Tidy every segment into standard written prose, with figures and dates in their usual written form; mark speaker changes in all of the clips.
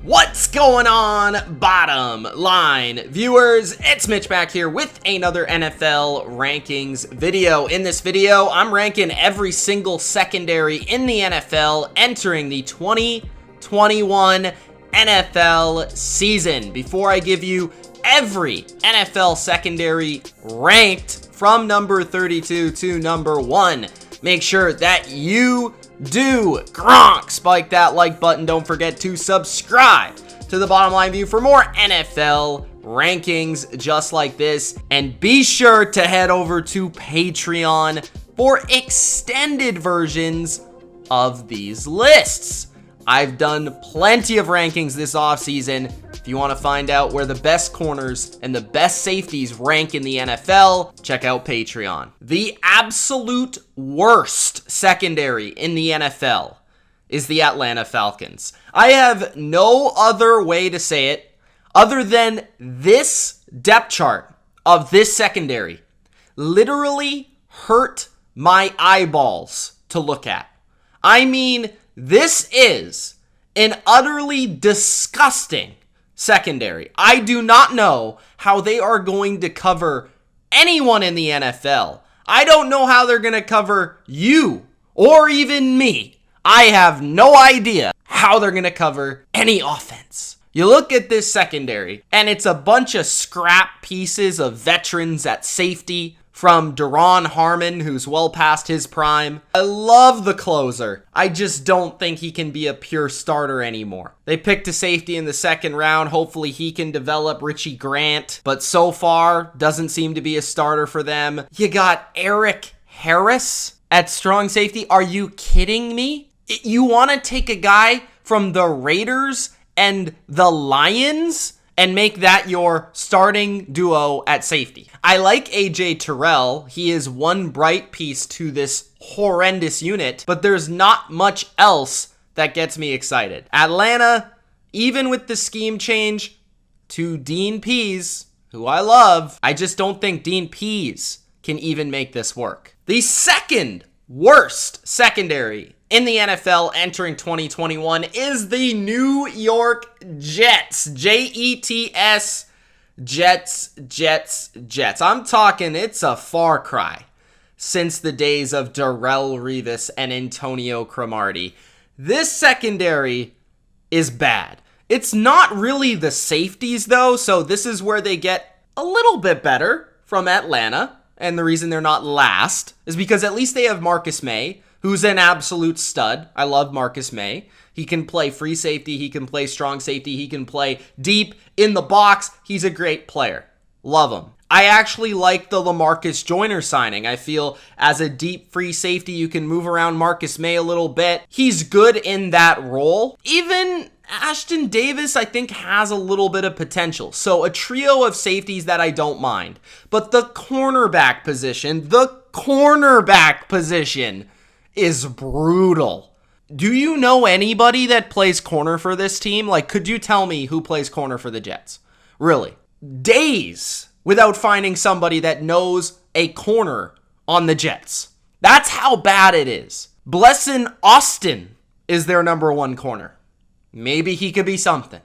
Speaker 1: What's going on, bottom line viewers? It's Mitch back here with another NFL rankings video. In this video, I'm ranking every single secondary in the NFL entering the 2021 NFL season. Before I give you every NFL secondary ranked from number 32 to number 1, make sure that you do spike that like button. Don't forget to subscribe to the Bottom Line View for more NFL rankings just like this, and be sure to head over to Patreon for extended versions of these lists. I've done plenty of rankings this offseason. If you want to find out where the best corners and the best safeties rank in the NFL, check out Patreon. The absolute worst secondary in the NFL is the Atlanta Falcons. I have no other way to say it other than this depth chart of this secondary literally hurt my eyeballs to look at. I mean, this is an utterly disgusting secondary. I do not know how they are going to cover anyone in the NFL. I don't know how they're going to cover you or even me. I have no idea how they're going to cover any offense. You look at this secondary, and it's a bunch of scrap pieces of veterans at safety, from Daron Harmon, who's well past his prime. I love the closer. I just don't think he can be a pure starter anymore. They picked a safety in the second round. Hopefully he can develop Richie Grant, but so far doesn't seem to be a starter for them. You got Eric Harris at strong safety. Are you kidding me? You want to take a guy from the Raiders and the Lions and make that your starting duo at safety? I like AJ Terrell. He is one bright piece to this horrendous unit, but there's not much else that gets me excited. Atlanta, even with the scheme change to Dean Pease, who I love, I just don't think Dean Pease can even make this work. The second worst secondary in the NFL entering 2021 is the New York Jets. Jets. Jets. I'm talking, it's a far cry since the days of Darrelle Revis and Antonio Cromartie. This secondary is bad. It's not really the safeties though, so this is where they get a little bit better from Atlanta. And the reason they're not last is because at least they have Marcus May, who's an absolute stud. I love Marcus May. He can play free safety. He can play strong safety. He can play deep in the box. He's a great player. Love him. I actually like the LaMarcus Joyner signing. I feel as a deep free safety, you can move around Marcus May a little bit. He's good in that role. Even Ashton Davis, I think, has a little bit of potential. So a trio of safeties that I don't mind. But the cornerback position is brutal. Do you know anybody that plays corner for this team? Like, could you tell me who plays corner for the Jets? Really? Days without finding somebody that knows a corner on the Jets. That's how bad it is. Blesson Austin is their number one corner. Maybe he could be something.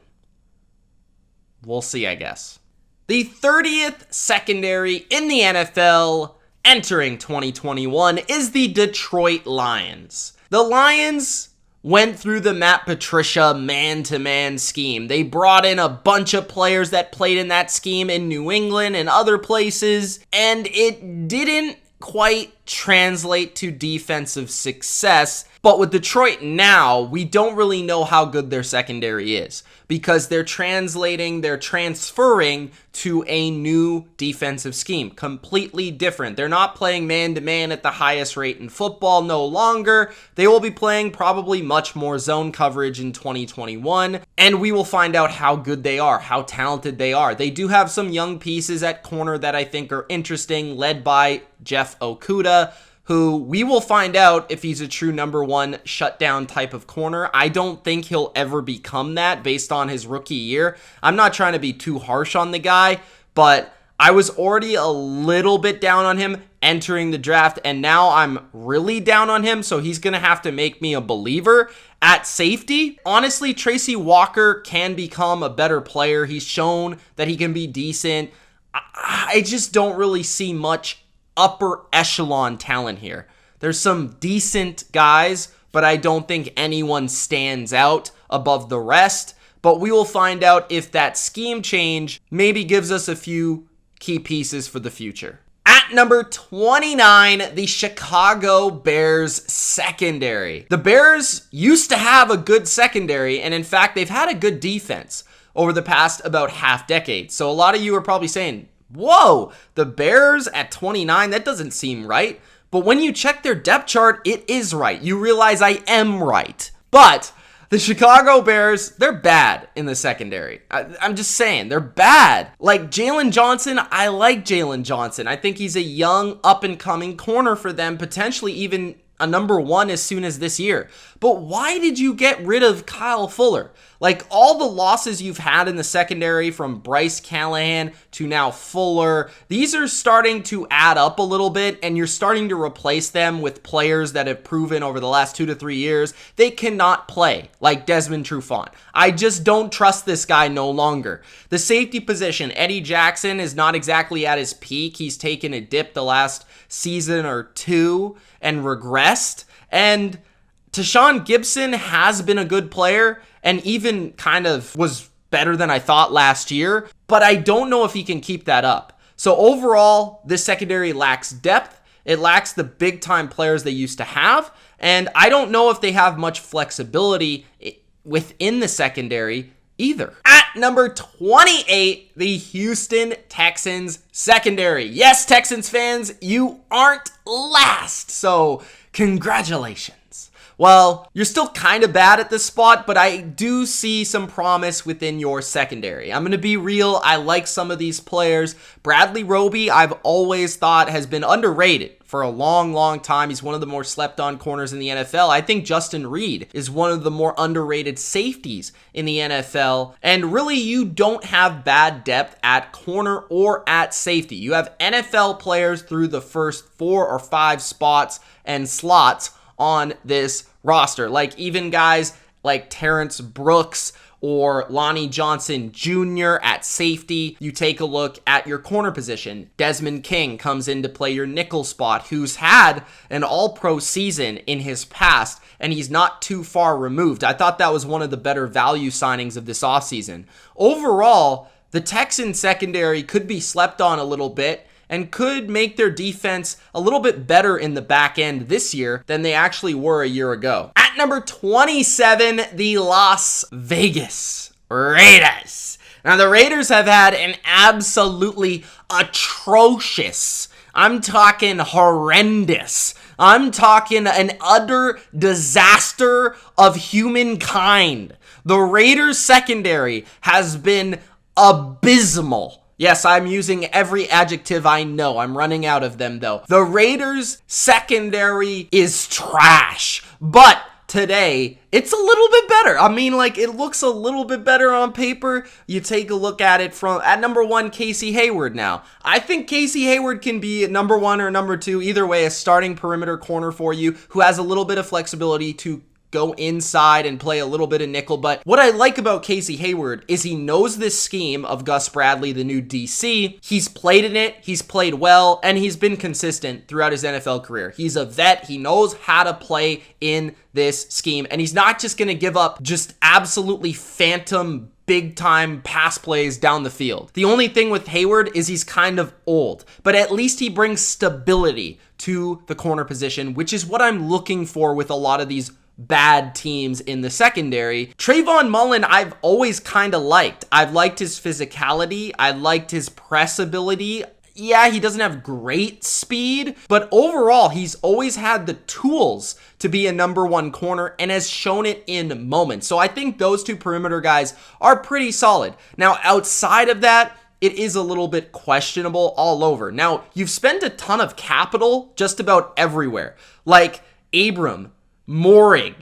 Speaker 1: We'll see, I guess. The 30th secondary in the NFL entering 2021 is the Detroit Lions. The Lions went through the Matt Patricia man-to-man scheme. They brought in a bunch of players that played in that scheme in New England and other places, and it didn't quite translate to defensive success. But with Detroit now, we don't really know how good their secondary is because they're transferring to a new defensive scheme. Completely different. They're not playing man-to-man at the highest rate in football no longer. They will be playing probably much more zone coverage in 2021, and we will find out how good they are, how talented they are. They do have some young pieces at corner that I think are interesting, led by Jeff Okudah, who we will find out if he's a true number one shutdown type of corner. I don't think he'll ever become that based on his rookie year. I'm not trying to be too harsh on the guy, but I was already a little bit down on him entering the draft, and now I'm really down on him, so he's going to have to make me a believer. At safety, honestly, Tracy Walker can become a better player. He's shown that he can be decent. I just don't really see much upper echelon talent here. There's some decent guys, but I don't think anyone stands out above the rest. But we will find out if that scheme change maybe gives us a few key pieces for the future. At number 29, the Chicago Bears secondary. The Bears used to have a good secondary, and in fact, they've had a good defense over the past about half decade. So a lot of you are probably saying, whoa, the Bears at 29, that doesn't seem right. But when you check their depth chart, it is right. You realize I am right. But the Chicago Bears, they're bad in the secondary. I'm just saying, they're bad. Like Jalen Johnson, I like Jalen Johnson. I think he's a young, up-and-coming corner for them, potentially even a number one as soon as this year. But why did you get rid of Kyle Fuller? Like all the losses you've had in the secondary from Bryce Callahan to now Fuller, these are starting to add up a little bit, and you're starting to replace them with players that have proven over the last 2 to 3 years they cannot play, like Desmond Trufant. I just don't trust this guy no longer. The safety position, Eddie Jackson is not exactly at his peak. He's taken a dip the last season or two and regressed. And Tashaun Gibson has been a good player and even kind of was better than I thought last year, but I don't know if he can keep that up. So overall, this secondary lacks depth. It lacks the big-time players they used to have, and I don't know if they have much flexibility within the secondary either. At number 28, the Houston Texans secondary. Yes, Texans fans, you aren't last, so congratulations. Well, you're still kind of bad at this spot, but I do see some promise within your secondary. I'm going to be real. I like some of these players. Bradley Roby, I've always thought has been underrated for a long, long time. He's one of the more slept-on corners in the NFL. I think Justin Reed is one of the more underrated safeties in the NFL. And really, you don't have bad depth at corner or at safety. You have NFL players through the first 4 or 5 spots and slots on this roster. Like even guys like Terrence Brooks or Lonnie Johnson Jr. at safety. You take a look at your corner position. Desmond King comes in to play your nickel spot, who's had an all-pro season in his past, and he's not too far removed. I thought that was one of the better value signings of this offseason. Overall, the Texans secondary could be slept on a little bit and could make their defense a little bit better in the back end this year than they actually were a year ago. At number 27, the Las Vegas Raiders. Now, the Raiders have had an absolutely atrocious, I'm talking horrendous, I'm talking an utter disaster of humankind. The Raiders secondary has been abysmal. Yes, I'm using every adjective I know. I'm running out of them, though. The Raiders' secondary is trash. But today, it's a little bit better. I mean, like, it looks a little bit better on paper. You take a look at it from, at number 1, Casey Hayward now. I think Casey Hayward can be number 1 or number 2. Either way, a starting perimeter corner for you who has a little bit of flexibility to go inside and play a little bit of nickel. But what I like about Casey Hayward is he knows this scheme of Gus Bradley, the new DC. He's played in it, he's played well, and he's been consistent throughout his NFL career. He's a vet. He knows how to play in this scheme, and he's not just going to give up just absolutely phantom big-time pass plays down the field. The only thing with Hayward is he's kind of old, but at least he brings stability to the corner position, which is what I'm looking for with a lot of these bad teams in the secondary. Trayvon Mullen, I've always kind of liked. I've liked his physicality. I liked his press ability. Yeah, he doesn't have great speed, but overall, he's always had the tools to be a number 1 corner and has shown it in moments. So I think those 2 perimeter guys are pretty solid. Now, outside of that, it is a little bit questionable all over. Now, you've spent a ton of capital just about everywhere. Like Abram, Mooring,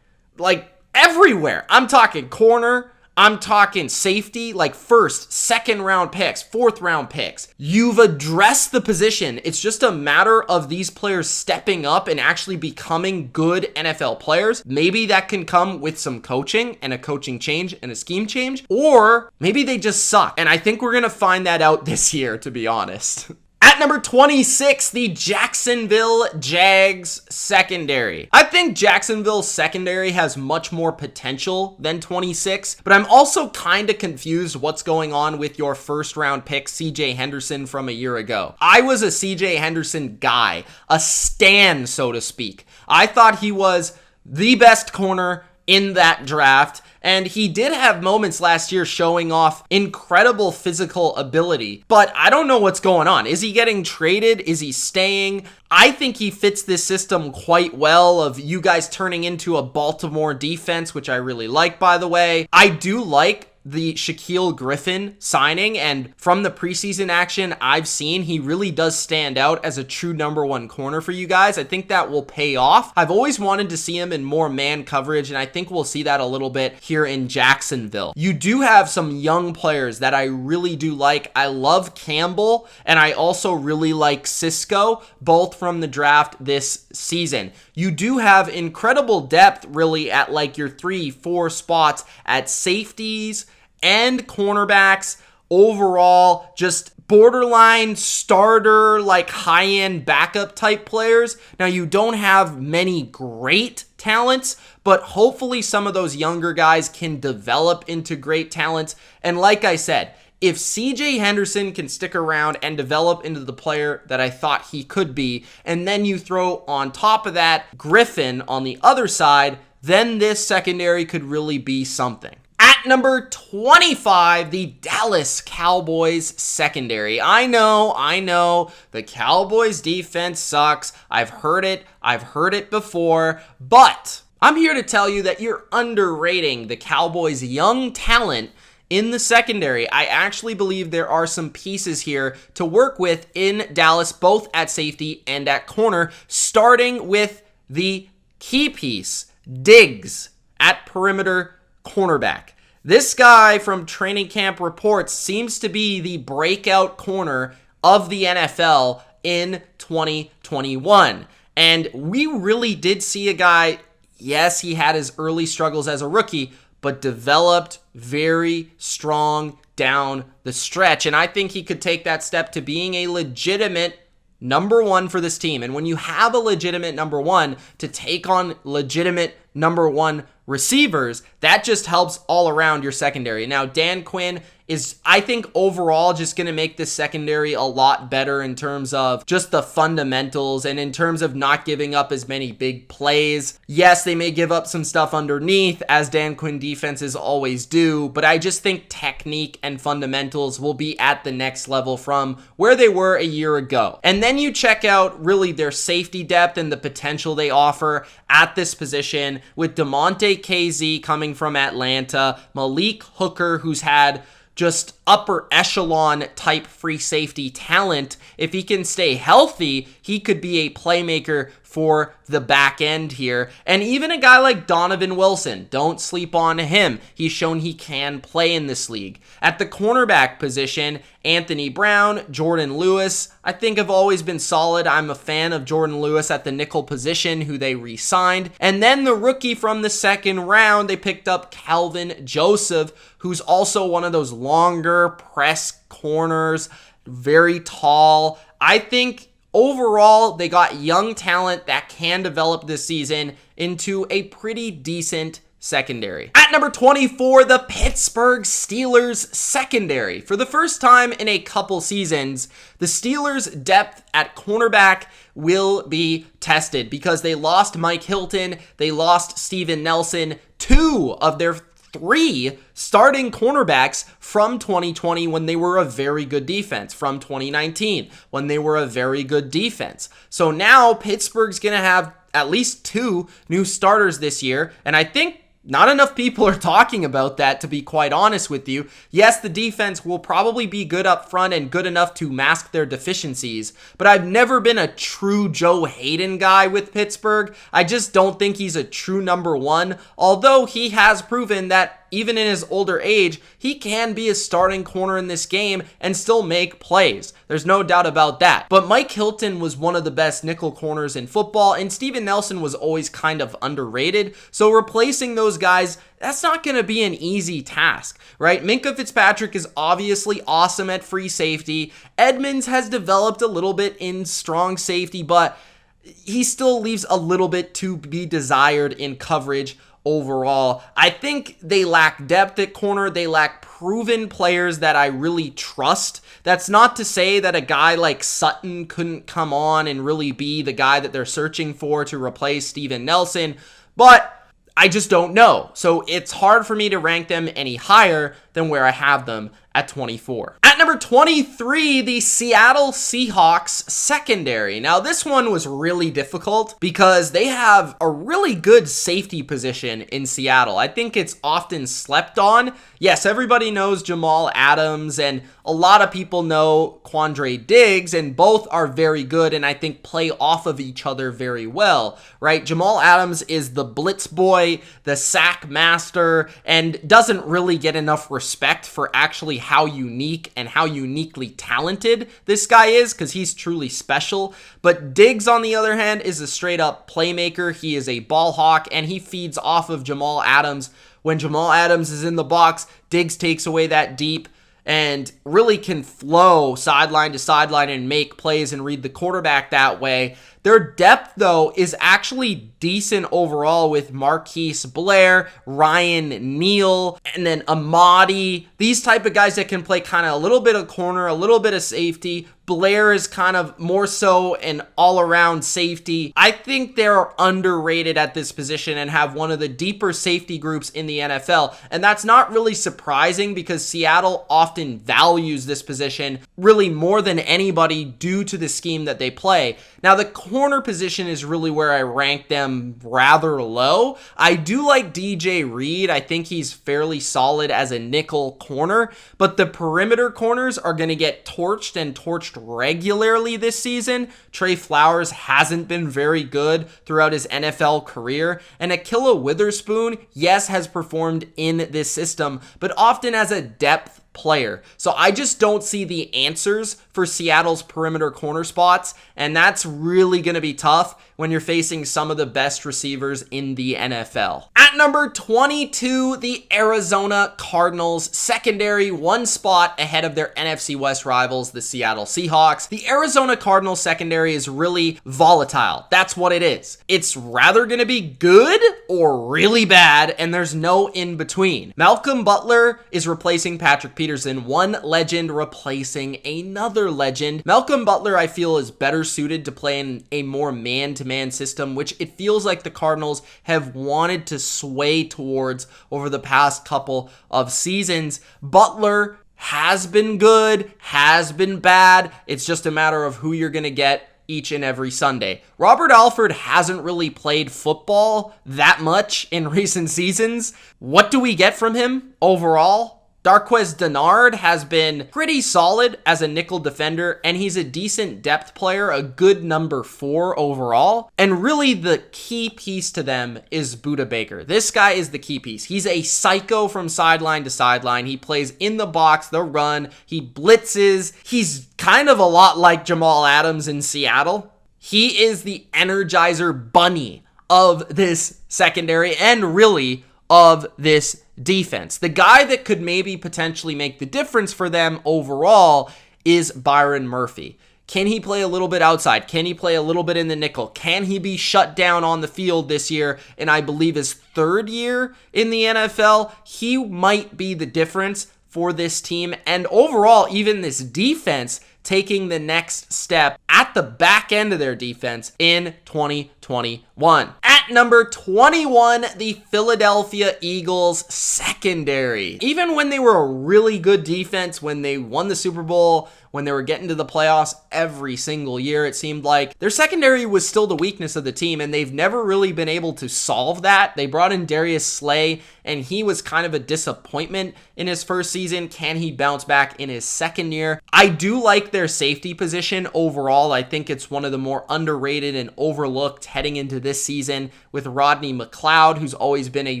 Speaker 1: like everywhere. I'm talking corner, I'm talking safety, like first, second round picks, fourth round picks. You've addressed the position. It's just a matter of these players stepping up and actually becoming good NFL players. Maybe that can come with some coaching and a coaching change and a scheme change, or maybe they just suck. And I think we're going to find that out this year, to be honest. At number 26, the Jacksonville Jags secondary. I think Jacksonville's secondary has much more potential than 26, but I'm also kind of confused what's going on with your first round pick, CJ Henderson, from a year ago. I was a CJ Henderson guy, a stan, so to speak. I thought he was the best corner in that draft. And he did have moments last year showing off incredible physical ability. But I don't know what's going on. Is he getting traded? Is he staying? I think he fits this system quite well of you guys turning into a Baltimore defense, which I really like, by the way. I do like the Shaquille Griffin signing, and from the preseason action I've seen, he really does stand out as a true number one corner for you guys. I think that will pay off. I've always wanted to see him in more man coverage, and I think we'll see that a little bit here in Jacksonville. You do have some young players that I really do like. I love Campbell, and I also really like Cisco, both from the draft this season. You do have incredible depth really at like your 3-4 spots at safeties and cornerbacks. Overall, just borderline starter, like high-end backup type players. Now, you don't have many great talents, but hopefully some of those younger guys can develop into great talents. And like I said, if CJ Henderson can stick around and develop into the player that I thought he could be, and then you throw on top of that Griffin on the other side, then this secondary could really be something. At number 25, the Dallas Cowboys secondary. I know, the Cowboys defense sucks. I've heard it before, but I'm here to tell you that you're underrating the Cowboys' young talent in the secondary. I actually believe there are some pieces here to work with in Dallas, both at safety and at corner, starting with the key piece, Diggs, at perimeter cornerback. This guy from training camp reports seems to be the breakout corner of the NFL in 2021. And we really did see a guy, yes, he had his early struggles as a rookie, but developed very strong down the stretch. And I think he could take that step to being a legitimate number one for this team. And when you have a legitimate number one to take on legitimate number one receivers, that just helps all around your secondary. Now, Dan Quinn is, I think, overall just going to make this secondary a lot better in terms of just the fundamentals and in terms of not giving up as many big plays. Yes, they may give up some stuff underneath, as Dan Quinn defenses always do, but I just think technique and fundamentals will be at the next level from where they were a year ago. And then you check out really their safety depth and the potential they offer at this position with DeMonte KZ coming from Atlanta, Malik Hooker, who's had just upper echelon type free safety talent. If he can stay healthy, he could be a playmaker for the back end here. And even a guy like Donovan Wilson, don't sleep on him. He's shown he can play in this league. At the cornerback position, Anthony Brown, Jordan Lewis, I think have always been solid. I'm a fan of Jordan Lewis at the nickel position, who they re-signed. And then the rookie from the second round, they picked up Calvin Joseph, who's also one of those longer press corners, very tall. I think overall, they got young talent that can develop this season into a pretty decent secondary. At number 24, the Pittsburgh Steelers secondary. For the first time in a couple seasons, the Steelers' depth at cornerback will be tested because they lost Mike Hilton, they lost Steven Nelson, two of their three starting cornerbacks from 2020 when they were a very good defense, from 2019 when they were a very good defense. So now Pittsburgh's going to have at least two new starters this year, and I think not enough people are talking about that, to be quite honest with you. Yes, the defense will probably be good up front and good enough to mask their deficiencies, but I've never been a true Joe Hayden guy with Pittsburgh. I just don't think he's a true number one, although he has proven that even in his older age, he can be a starting corner in this game and still make plays. There's no doubt about that. But Mike Hilton was one of the best nickel corners in football, and Steven Nelson was always kind of underrated. So replacing those guys, that's not going to be an easy task, right? Minkah Fitzpatrick is obviously awesome at free safety. Edmonds has developed a little bit in strong safety, but he still leaves a little bit to be desired in coverage overall. I think they lack depth at corner. They lack proven players that I really trust. That's not to say that a guy like Sutton couldn't come on and really be the guy that they're searching for to replace Steven Nelson, but I just don't know. So it's hard for me to rank them any higher than where I have them at 24. At number 23, the Seattle Seahawks secondary. Now, this one was really difficult because they have a really good safety position in Seattle. I think it's often slept on. Yes, everybody knows Jamal Adams, and a lot of people know Quandre Diggs, and both are very good and I think play off of each other very well, right? Jamal Adams is the blitz boy, the sack master, and doesn't really get enough respect for actually how unique and how uniquely talented this guy is, because he's truly special. But Diggs, on the other hand, is a straight up playmaker. He is a ball hawk, and he feeds off of Jamal Adams. When Jamal Adams is in the box, Diggs takes away that deep and really can flow sideline to sideline and make plays and read the quarterback that way. Their depth, though, is actually decent overall with Marquise Blair, Ryan Neal, and then Amadi. These type of guys that can play kind of a little bit of corner, a little bit of safety. Blair is kind of more so an all-around safety. I think they're underrated at this position and have one of the deeper safety groups in the NFL. And that's not really surprising because Seattle often values this position really more than anybody due to the scheme that they play. Now, the corner position is really where I rank them rather low. I do like DJ Reed. I think he's fairly solid as a nickel corner, but the perimeter corners are going to get torched and torched regularly this season. Trey Flowers hasn't been very good throughout his NFL career, and Ahkello Witherspoon, yes, has performed in this system, but often as a depth player. So I just don't see the answers for Seattle's perimeter corner spots, and that's really going to be tough when you're facing some of the best receivers in the NFL. At number 22, the Arizona Cardinals secondary, one spot ahead of their NFC West rivals, the Seattle Seahawks. The Arizona Cardinals secondary is really volatile. That's what it is. It's rather going to be good or really bad, and there's no in between. Malcolm Butler is replacing Patrick Peterson, one legend replacing another legend. Malcolm Butler, I feel, is better suited to play in a more man-to-man system, which it feels like the Cardinals have wanted to sway towards over the past couple of seasons. Butler has been good, has been bad. It's just a matter of who you're going to get each and every Sunday. Robert Alford hasn't really played football that much in recent seasons. What do we get from him overall? Darqueze Dennard has been pretty solid as a nickel defender, and he's a decent depth player, a good number 4 overall. And really the key piece to them is Budda Baker. This guy is the key piece. He's a psycho from sideline to sideline. He plays in the box, the run, he blitzes. He's kind of a lot like Jamal Adams in Seattle. He is the Energizer Bunny of this secondary and really of this defense. The guy that could maybe potentially make the difference for them overall is Byron Murphy. Can he play a little bit outside? Can he play a little bit in the nickel? Can he be shut down on the field this year? And I believe his 3rd year in the NFL, he might be the difference for this team and overall even this defense taking the next step at the back end of their defense in 2021. At number 21, the Philadelphia Eagles secondary. Even when they were a really good defense, when they won the Super Bowl, when they were getting to the playoffs every single year, it seemed like their secondary was still the weakness of the team, and they've never really been able to solve that. They brought in Darius Slay, and he was kind of a disappointment in his first season. Can he bounce back in his second year? I do like their safety position overall. I think it's one of the more underrated and overlooked heading into this season with Rodney McLeod, who's always been a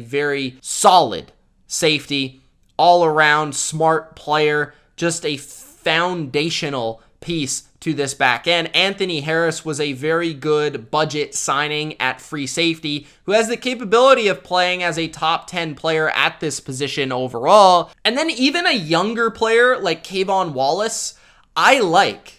Speaker 1: very solid safety, all around smart player, just a foundational piece to this back end. Anthony Harris was a very good budget signing at free safety who has the capability of playing as a top 10 player at this position overall. And then even a younger player like Kayvon Wallace, I like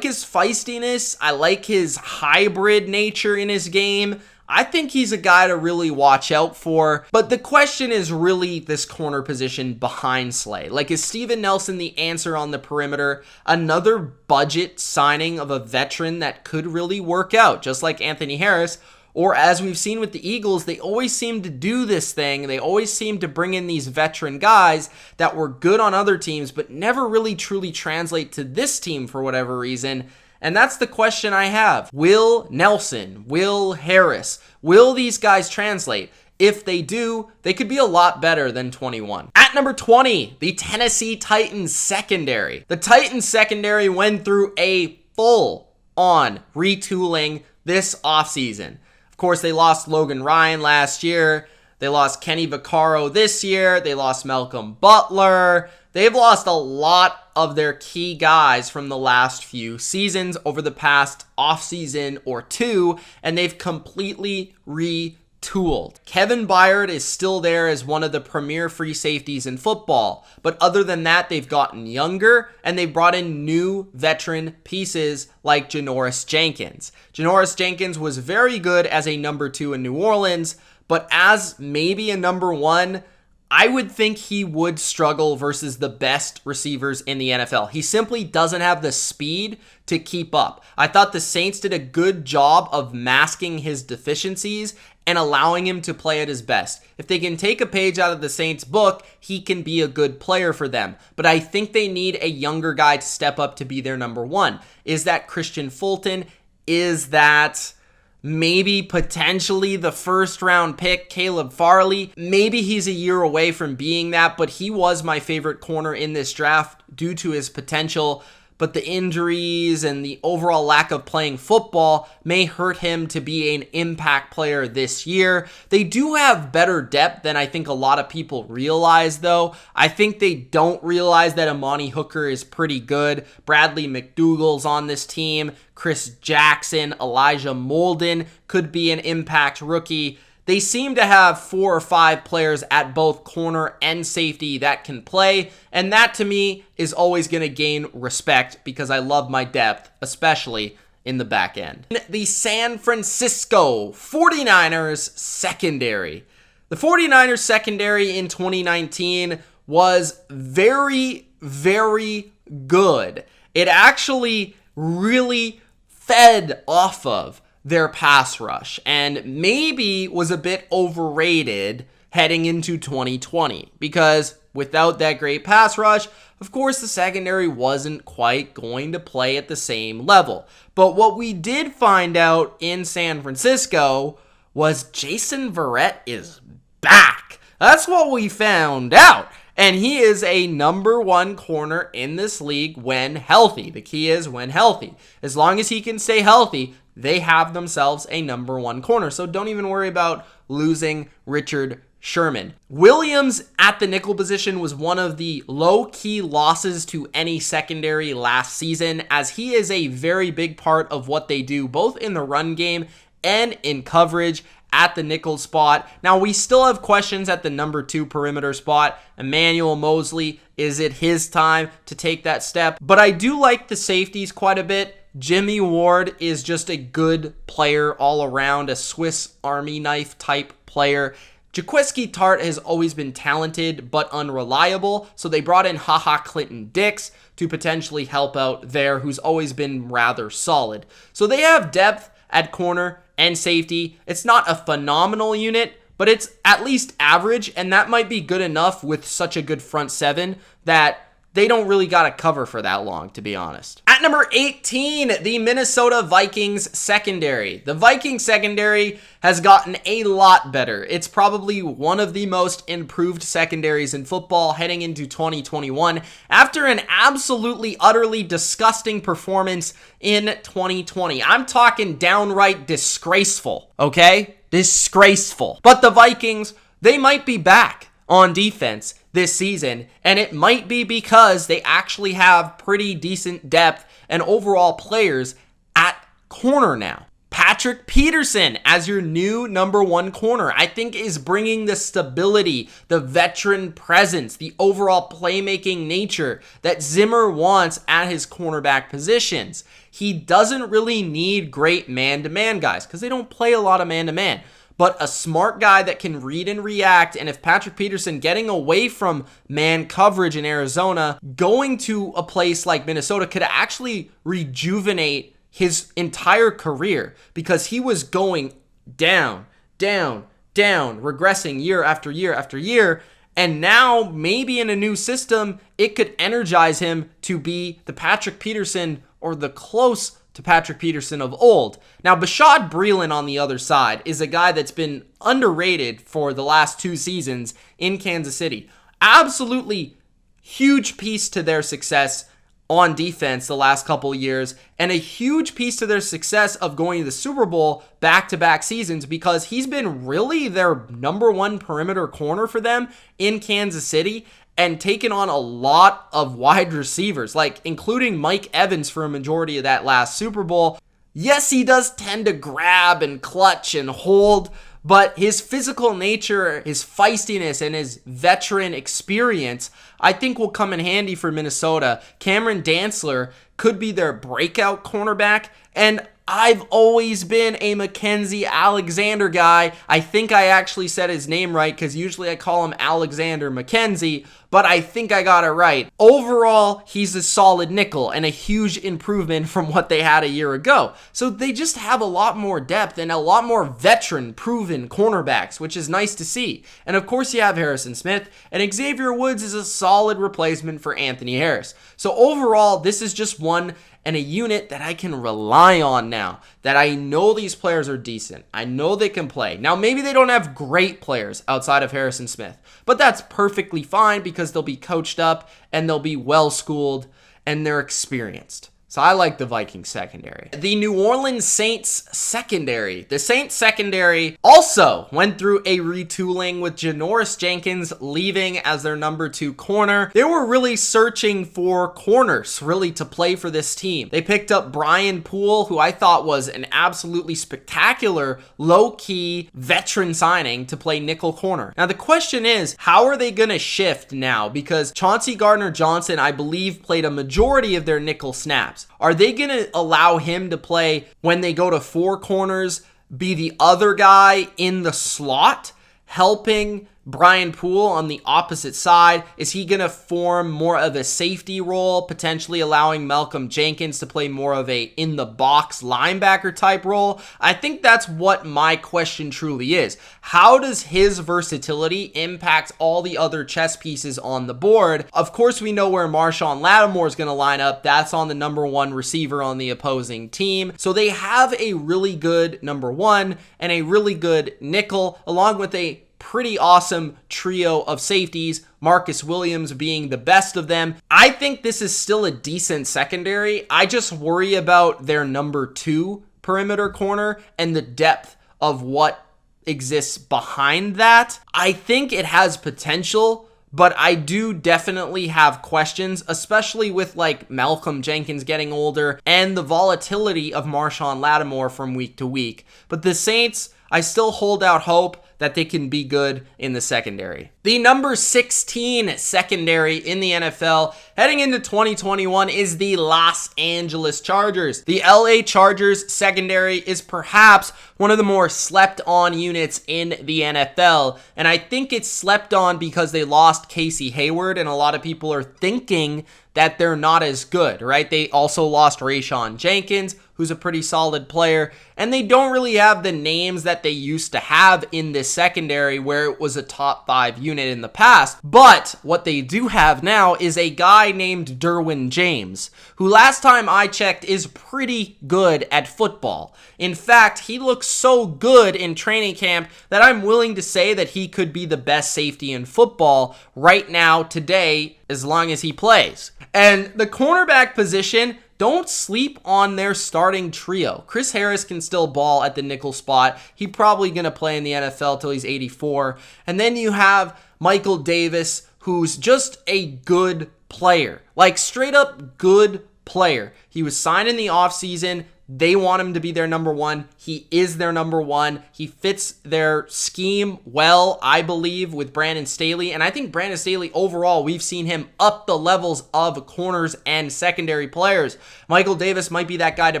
Speaker 1: his feistiness. I like his hybrid nature in his game. I think he's a guy to really watch out for. But the question is really this corner position behind Slay. Like, is Steven Nelson the answer on the perimeter? Another budget signing of a veteran that could really work out, just like Anthony Harris. Or as we've seen with the Eagles, they always seem to do this thing. They always seem to bring in these veteran guys that were good on other teams, but never really truly translate to this team for whatever reason. And that's the question I have. Will Nelson, will Harris, will these guys translate? If they do, they could be a lot better than 21. At number 20, the Tennessee Titans secondary. The Titans secondary went through a full-on retooling this offseason. Of course, they lost Logan Ryan last year. They lost Kenny Vaccaro this year. They lost Malcolm Butler. They've lost a lot of their key guys from the last few seasons over the past offseason or two, and they've completely retooled. Kevin Byard is still there as one of the premier free safeties in football, but other than that, they've gotten younger, and they've brought in new veteran pieces like Janoris Jenkins. Janoris Jenkins was very good as a number 2 in New Orleans, but as maybe a number 1, I would think he would struggle versus the best receivers in the NFL. He simply doesn't have the speed to keep up. I thought the Saints did a good job of masking his deficiencies and allowing him to play at his best. If they can take a page out of the Saints book, he can be a good player for them. But I think they need a younger guy to step up to be their number 1. Is that Christian Fulton? Is that maybe potentially the first round pick, Caleb Farley? Maybe he's a year away from being that, but he was my favorite corner in this draft due to his potential. But the injuries and the overall lack of playing football may hurt him to be an impact player this year. They do have better depth than I think a lot of people realize, though. I think they don't realize that Amani Hooker is pretty good. Bradley McDougall's on this team. Chris Jackson, Elijah Molden could be an impact rookie. They seem to have 4 or 5 players at both corner and safety that can play, and that to me is always going to gain respect because I love my depth, especially in the back end. The San Francisco 49ers secondary. The 49ers secondary in 2019 was very, very good. It actually really fed off of their pass rush and maybe was a bit overrated heading into 2020 because without that great pass rush, of course, the secondary wasn't quite going to play at the same level. But what we did find out in San Francisco was Jason Verrett is back. That's what we found out. And he is a number 1 corner in this league when healthy. The key is when healthy. As long as he can stay healthy, they have themselves a number 1 corner. So don't even worry about losing Richard Sherman. Williams at the nickel position was one of the low-key losses to any secondary last season, as he is a very big part of what they do, both in the run game and in coverage at the nickel spot. Now, we still have questions at the number 2 perimeter spot. Emmanuel Mosley, is it his time to take that step? But I do like the safeties quite a bit. Jimmy Ward is just a good player all around, a Swiss Army knife type player. Jaquiski Tart has always been talented but unreliable, so they brought in HaHa Clinton-Dix to potentially help out there, who's always been rather solid. So they have depth at corner and safety. It's not a phenomenal unit, but it's at least average, and that might be good enough with such a good front seven that they don't really got to cover for that long, to be honest. At number 18, the Minnesota Vikings secondary. The Vikings secondary has gotten a lot better. It's probably one of the most improved secondaries in football heading into 2021 after an absolutely, utterly disgusting performance in 2020. I'm talking downright disgraceful, okay? Disgraceful. But the Vikings, they might be back. on defense this season, and it might be because they actually have pretty decent depth and overall players at corner now. Patrick Peterson as your new number one corner, I think is bringing the stability, the veteran presence, the overall playmaking nature that Zimmer wants at his cornerback positions. He doesn't really need great man-to-man guys because they don't play a lot of man-to-man. But a smart guy that can read and react, and if Patrick Peterson getting away from man coverage in Arizona, going to a place like Minnesota could actually rejuvenate his entire career because he was going down, regressing year after year after year. And now maybe in a new system, it could energize him to be the Patrick Peterson or the close to Patrick Peterson of old. Now, Bashaud Breeland on the other side is a guy that's been underrated for the last 2 seasons in Kansas City. Absolutely huge piece to their success on defense the last couple of years, and a huge piece to their success of going to the Super Bowl back-to-back seasons because he's been really their number one perimeter corner for them in Kansas City and taken on a lot of wide receivers, like including Mike Evans for a majority of that last Super Bowl. Yes, he does tend to grab and clutch and hold, but his physical nature, his feistiness, and his veteran experience, I think will come in handy for Minnesota. Cameron Dantzler could be their breakout cornerback, and I've always been a Mackenzie Alexander guy. I think I actually said his name right because usually I call him Alexander McKenzie, but I think I got it right. Overall, he's a solid nickel and a huge improvement from what they had a year ago. So they just have a lot more depth and a lot more veteran, proven cornerbacks, which is nice to see. And of course, you have Harrison Smith, and Xavier Woods is a solid replacement for Anthony Harris. So overall, this is just one and a unit that I can rely on now, that I know these players are decent. I know they can play. Now, maybe they don't have great players outside of Harrison Smith, but that's perfectly fine because they'll be coached up and they'll be well-schooled and they're experienced. So I like the Vikings secondary. The New Orleans Saints secondary. The Saints secondary also went through a retooling with Janoris Jenkins leaving as their number 2 corner. They were really searching for corners, really, to play for this team. They picked up Brian Poole, who I thought was an absolutely spectacular, low-key veteran signing to play nickel corner. Now, the question is, how are they going to shift now? Because Chauncey Gardner-Johnson, I believe, played a majority of their nickel snaps. Are they going to allow him to play when they go to 4 corners, be the other guy in the slot, helping Brian Poole on the opposite side? Is he going to form more of a safety role, potentially allowing Malcolm Jenkins to play more of a in-the-box linebacker type role? I think that's what my question truly is. How does his versatility impact all the other chess pieces on the board? Of course, we know where Marshawn Lattimore is going to line up. That's on the number 1 receiver on the opposing team. So they have a really good number 1 and a really good nickel, along with a pretty awesome trio of safeties, Marcus Williams being the best of them. I think this is still a decent secondary. I just worry about their number 2 perimeter corner and the depth of what exists behind that. I think it has potential, but I do definitely have questions, especially with like Malcolm Jenkins getting older and the volatility of Marshawn Lattimore from week to week. But the Saints, I still hold out hope that they can be good in the secondary. The number 16 secondary in the NFL heading into 2021 is the Los Angeles Chargers. The LA Chargers secondary is perhaps one of the more slept on units in the NFL, and I think it's slept on because they lost Casey Hayward, and a lot of people are thinking that they're not as good, right? They also lost Rayshawn Jenkins, who's a pretty solid player, and they don't really have the names that they used to have in this secondary where it was a top 5 unit in the past. But what they do have now is a guy named Derwin James, who last time I checked is pretty good at football. In fact, he looks so good in training camp that I'm willing to say that he could be the best safety in football right now, today, as long as he plays. And the cornerback position, don't sleep on their starting trio. Chris Harris can still ball at the nickel spot. He's probably going to play in the NFL till he's 84. And then you have Michael Davis, who's just a good player, like straight up good player. He was signed in the offseason. They want him to be their number one. He is their number one. He fits their scheme well, I believe, with Brandon Staley. And I think Brandon Staley, overall, we've seen him up the levels of corners and secondary players. Michael Davis might be that guy to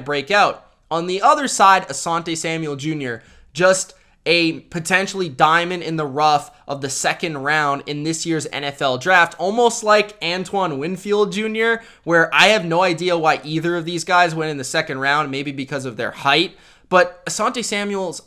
Speaker 1: break out. On the other side, Asante Samuel Jr., just a potentially diamond in the rough of the second round in this year's NFL draft, almost like Antoine Winfield Jr., where I have no idea why either of these guys went in the second round, maybe because of their height, but Asante Samuel's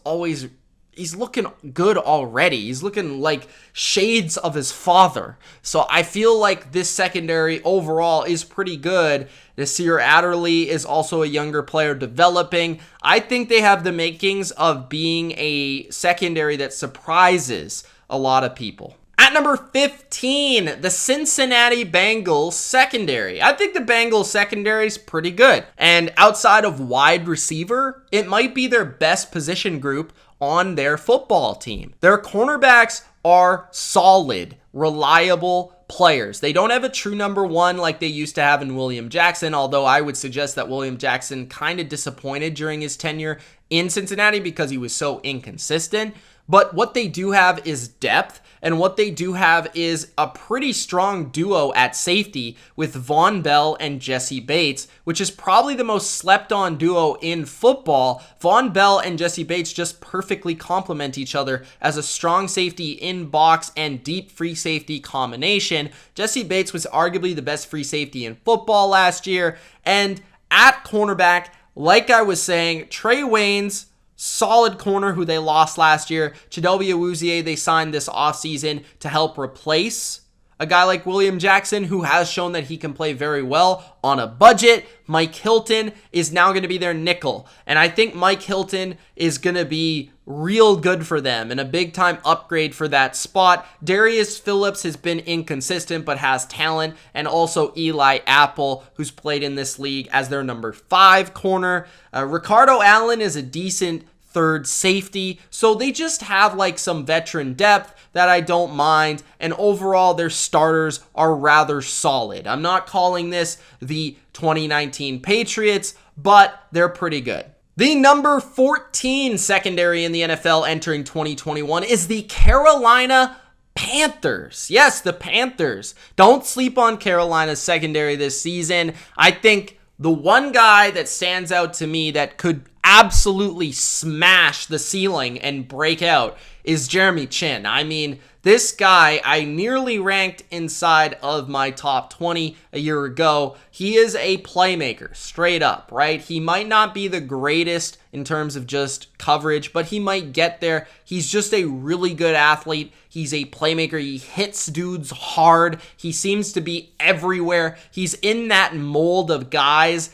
Speaker 1: he's looking good already. He's looking like shades of his father. So I feel like this secondary overall is pretty good. Nasir Adderley is also a younger player developing. I think they have the makings of being a secondary that surprises a lot of people. At number 15, the Cincinnati Bengals secondary. I think the Bengals secondary is pretty good. And outside of wide receiver, it might be their best position group on their football team. Their cornerbacks are solid, reliable players. They don't have a true number one like they used to have in William Jackson, although I would suggest that William Jackson kind of disappointed during his tenure in Cincinnati because he was so inconsistent. But what they do have is depth, and what they do have is a pretty strong duo at safety with Vonn Bell and Jesse Bates, which is probably the most slept-on duo in football. Vonn Bell and Jesse Bates just perfectly complement each other as a strong safety in box and deep free safety combination. Jesse Bates was arguably the best free safety in football last year, and at cornerback, like I was saying, Trey Waynes, solid corner who they lost last year. Chidobe Awuzie they signed this offseason to help replace a guy like William Jackson, who has shown that he can play very well on a budget. Mike Hilton is now going to be their nickel. And I think Mike Hilton is going to be real good for them and a big-time upgrade for that spot. Darius Phillips has been inconsistent but has talent. And also Eli Apple, who's played in this league as their number 5 corner. Ricardo Allen is a decent third safety. So they just have like some veteran depth that I don't mind. And overall, their starters are rather solid. I'm not calling this the 2019 Patriots, but they're pretty good. The number 14 secondary in the NFL entering 2021 is the Carolina Panthers. Yes, the Panthers. Don't sleep on Carolina's secondary this season. I think the one guy that stands out to me that could absolutely smash the ceiling and break out is Jeremy Chin. I mean, this guy I nearly ranked inside of my top 20 a year ago. He is a playmaker, straight up, right? He might not be the greatest in terms of just coverage, but he might get there. He's just a really good athlete. He's a playmaker. He hits dudes hard. He seems to be everywhere. He's in that mold of guys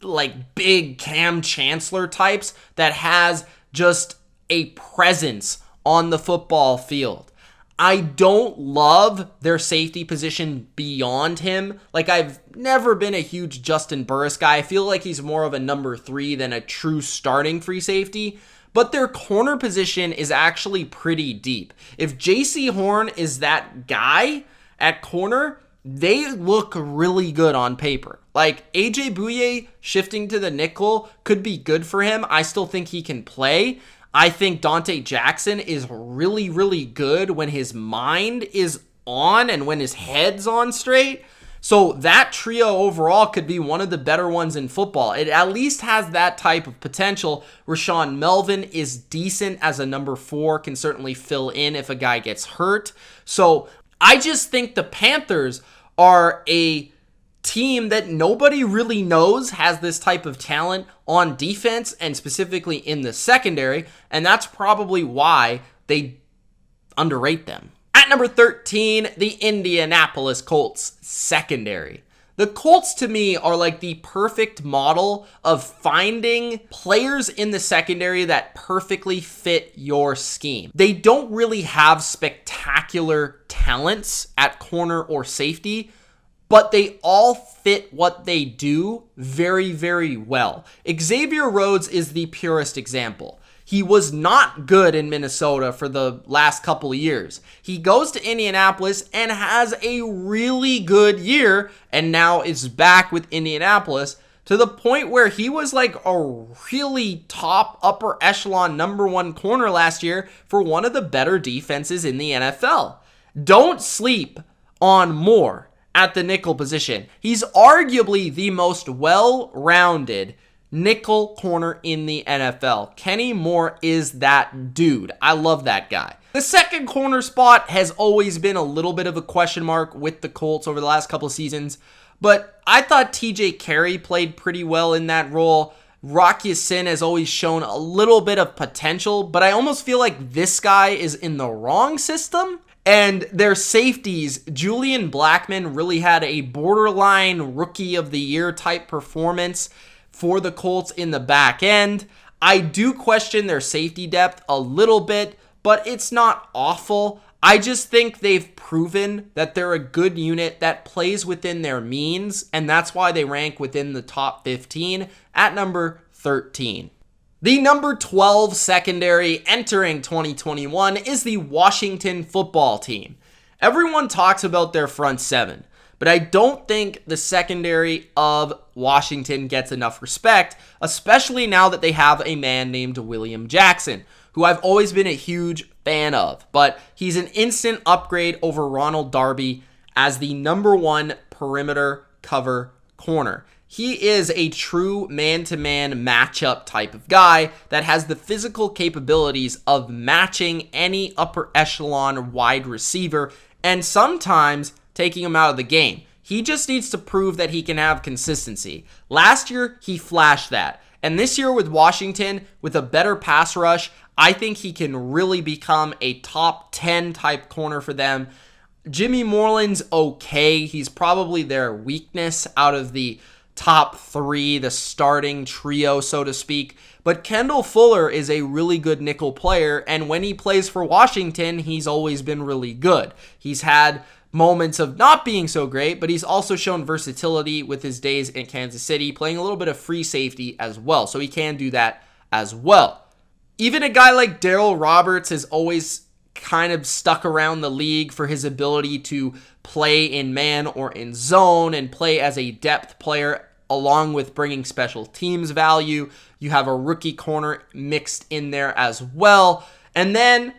Speaker 1: like big Cam Chancellor types that has just a presence on the football field. I don't love their safety position beyond him. Like, I've never been a huge Justin Burris guy. I feel like he's more of a number 3 than a true starting free safety. But their corner position is actually pretty deep. If JC Horn is that guy at corner, they look really good on paper. Like, AJ Bouye shifting to the nickel could be good for him. I still think he can play. I think Dante Jackson is really, really good when his mind is on and when his head's on straight. So that trio overall could be one of the better ones in football. It at least has that type of potential. Rashawn Melvin is decent as a number 4, can certainly fill in if a guy gets hurt. So I just think the Panthers are a team that nobody really knows has this type of talent on defense and specifically in the secondary, and that's probably why they underrate them. At number 13, the Indianapolis Colts secondary. The Colts, to me, are like the perfect model of finding players in the secondary that perfectly fit your scheme. They don't really have spectacular talents at corner or safety, but they all fit what they do very, very well. Xavier Rhodes is the purest example. He was not good in Minnesota for the last couple of years. He goes to Indianapolis and has a really good year, and now is back with Indianapolis to the point where he was like a really top upper echelon number 1 corner last year for one of the better defenses in the NFL. Don't sleep on Moore at the nickel position. He's arguably the most well-rounded nickel corner in the NFL. Kenny Moore is that dude. I love that guy. The second corner spot has always been a little bit of a question mark with the Colts over the last couple of seasons, but I thought TJ Carey played pretty well in that role. Rocky Sin has always shown a little bit of potential, but I almost feel like this guy is in the wrong system. And their safeties, Julian Blackmon really had a borderline rookie of the year type performance for the Colts in the back end. I do question their safety depth a little bit, but it's not awful. I just think they've proven that they're a good unit that plays within their means, and that's why they rank within the top 15 at number 13. The number 12 secondary entering 2021 is the Washington football team. Everyone talks about their front seven, but I don't think the secondary of Washington gets enough respect, especially now that they have a man named William Jackson, who I've always been a huge fan of, but he's an instant upgrade over Ronald Darby as the number 1 perimeter cover corner. He is a true man-to-man matchup type of guy that has the physical capabilities of matching any upper echelon wide receiver and sometimes taking him out of the game. He just needs to prove that he can have consistency. Last year, he flashed that. And this year with Washington, with a better pass rush, I think he can really become a top 10 type corner for them. Jimmy Moreland's okay. He's probably their weakness out of the top 3, the starting trio, so to speak. But Kendall Fuller is a really good nickel player, and when he plays for Washington, he's always been really good. He's had moments of not being so great, but he's also shown versatility with his days in Kansas City, playing a little bit of free safety as well, so he can do that as well. Even a guy like Darryl Roberts has always kind of stuck around the league for his ability to play in man or in zone and play as a depth player along with bringing special teams value. You have a rookie corner mixed in there as well. And then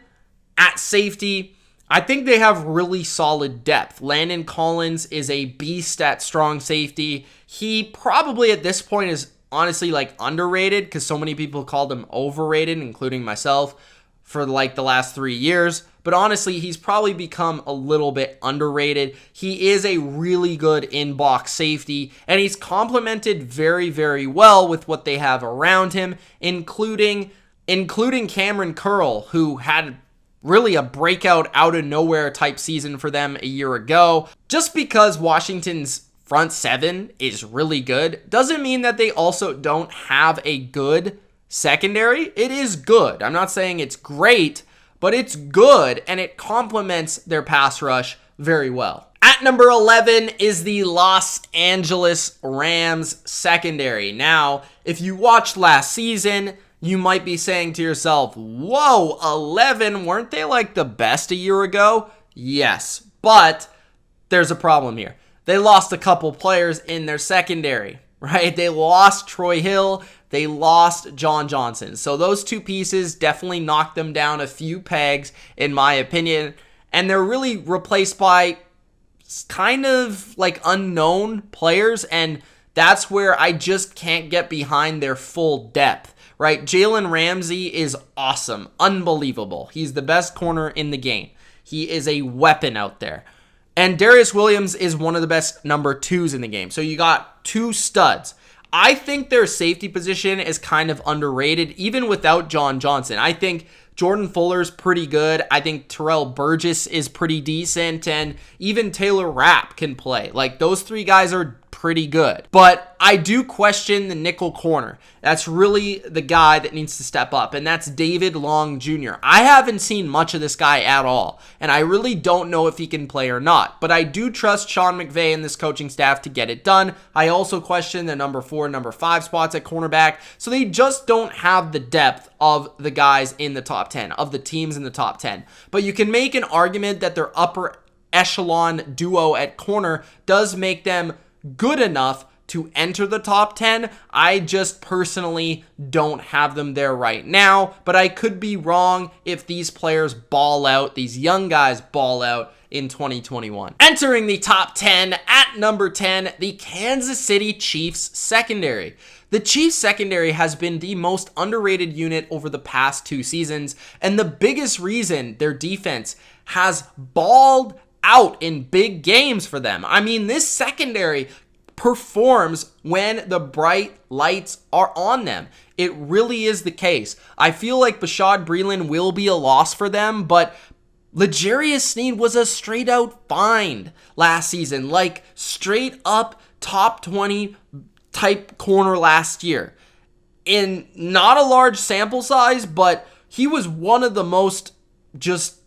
Speaker 1: at safety, I think they have really solid depth. Landon Collins is a beast at strong safety. He probably at this point is honestly like underrated because so many people called him overrated, including myself, for like the last 3 years. But honestly, he's probably become a little bit underrated. He is a really good in-box safety, and he's complemented very, very well with what they have around him, including Cameron Curl, who had really a breakout out of nowhere type season for them a year ago. Just because Washington's front seven is really good doesn't mean that they also don't have a good secondary. It is good. I'm not saying it's great, but it's good, and it complements their pass rush very well. At number 11 is the Los Angeles Rams secondary. Now, if you watched last season, you might be saying to yourself, whoa, 11, weren't they like the best a year ago? Yes, but there's a problem here. They lost a couple players in their secondary, right? They lost Troy Hill. They lost John Johnson. So those two pieces definitely knocked them down a few pegs, in my opinion. And they're really replaced by kind of like unknown players. And that's where I just can't get behind their full depth, right? Jalen Ramsey is awesome. Unbelievable. He's the best corner in the game. He is a weapon out there. And Darius Williams is one of the best number 2s in the game. So you got two studs. I think their safety position is kind of underrated, even without John Johnson. I think Jordan Fuller's pretty good. I think Terrell Burgess is pretty decent, and even Taylor Rapp can play. Like, those three guys are pretty good. But I do question the nickel corner. That's really the guy that needs to step up, and that's David Long Jr. I haven't seen much of this guy at all, and I really don't know if he can play or not. But I do trust Sean McVay and this coaching staff to get it done. I also question the number 4 and number 5 spots at cornerback, so they just don't have the depth of the guys in the top 10, of the teams in the top 10. But you can make an argument that their upper echelon duo at corner does make them good enough to enter the top 10. I just personally don't have them there right now, but I could be wrong if these players ball out, these young guys ball out in 2021. Entering the top 10 at number 10, the Kansas City Chiefs secondary. The Chiefs secondary has been the most underrated unit over the past 2 seasons, and the biggest reason their defense has balled out in big games for them. I mean, this secondary performs when the bright lights are on them. It really is the case. I feel like Bashaud Breeland will be a loss for them, but L'Jarius Sneed was a straight out find last season, like straight up top 20 type corner last year. In not a large sample size, but he was one of the most just